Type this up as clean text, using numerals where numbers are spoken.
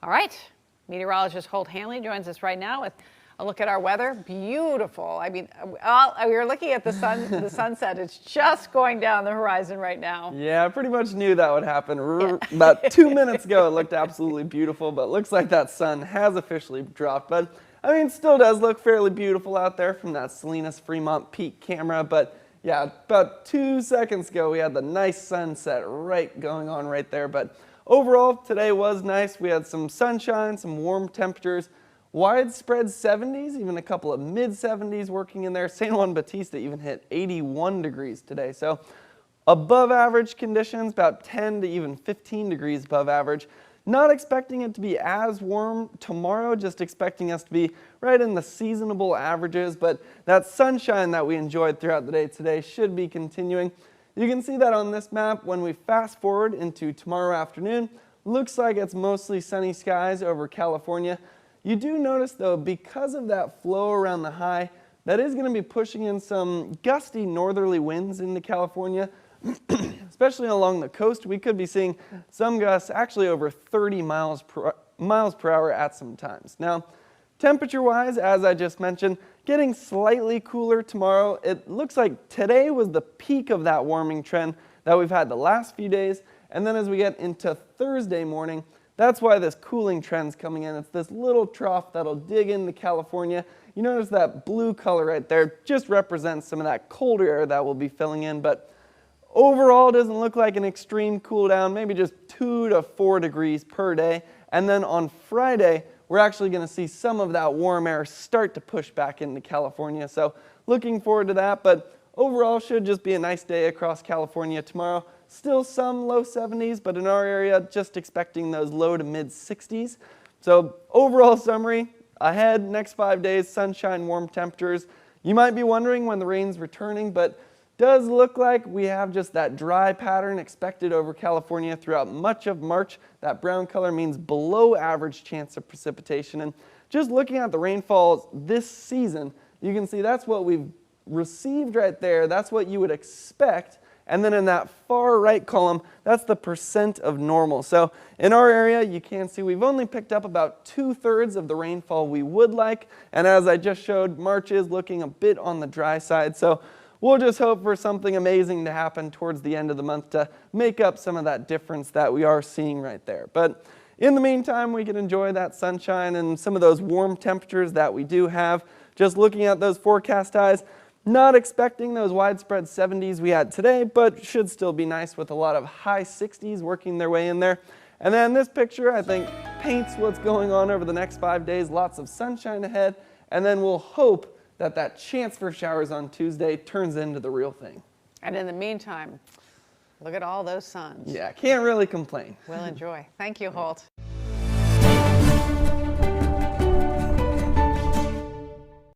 All right, meteorologist Holt Hanley joins us right now with a look at our weather. Beautiful. I mean, we were looking at the sunset. It's just going down the horizon right now. Yeah, I pretty much knew that would happen. About 2 minutes ago, it looked absolutely beautiful, but it looks like that sun has officially dropped. But I mean, it still does look fairly beautiful out there from that Salinas Fremont Peak camera. But yeah, about 2 seconds ago, we had the nice sunset going on right there. But overall, today was nice. We had some sunshine, some warm temperatures, widespread 70s, even a couple of mid 70s working in there. San Juan Bautista even hit 81 degrees today. So above average conditions, about 10 to even 15 degrees above average. Not expecting it to be as warm tomorrow, just expecting us to be right in the seasonable averages, but that sunshine that we enjoyed throughout the day today should be continuing. You can see that on this map when we fast forward into tomorrow afternoon. Looks like it's mostly sunny skies over California. You do notice though, because of that flow around the high, that is going to be pushing in some gusty northerly winds into California. Especially along the coast, we could be seeing some gusts actually over 30 miles per hour at some times. Now, temperature-wise, as I just mentioned, getting slightly cooler tomorrow. It looks like today was the peak of that warming trend that we've had the last few days. And then as we get into Thursday morning, that's why this cooling trend's coming in. It's this little trough that'll dig into California. You notice that blue color right there just represents some of that colder air that will be filling in. But overall, it doesn't look like an extreme cool down, maybe just 2 to 4 degrees per day. And then on Friday, we're actually going to see some of that warm air start to push back into California. So looking forward to that, but overall should just be a nice day across California tomorrow. Still some low 70s, but in our area, just expecting those low to mid 60s. So overall summary, ahead next 5 days, sunshine, warm temperatures. You might be wondering when the rain's returning, but does look like we have just that dry pattern expected over California throughout much of March. That brown color means below average chance of precipitation. And just looking at the rainfalls this season, you can see that's what we've received right there. That's what you would expect. And then in that far right column, that's the percent of normal. So in our area, you can see we've only picked up about 2/3 of the rainfall we would like. And as I just showed, March is looking a bit on the dry side. So we'll just hope for something amazing to happen towards the end of the month to make up some of that difference that we are seeing right there. But in the meantime, we can enjoy that sunshine and some of those warm temperatures that we do have. Just looking at those forecast highs, not expecting those widespread 70s we had today, but should still be nice with a lot of high 60s working their way in there. And then this picture, I think, paints what's going on over the next 5 days. Lots of sunshine ahead, and then we'll hope that chance for showers on Tuesday turns into the real thing. And in the meantime, look at all those suns. Yeah, can't really complain. We'll enjoy. Thank you, Holt.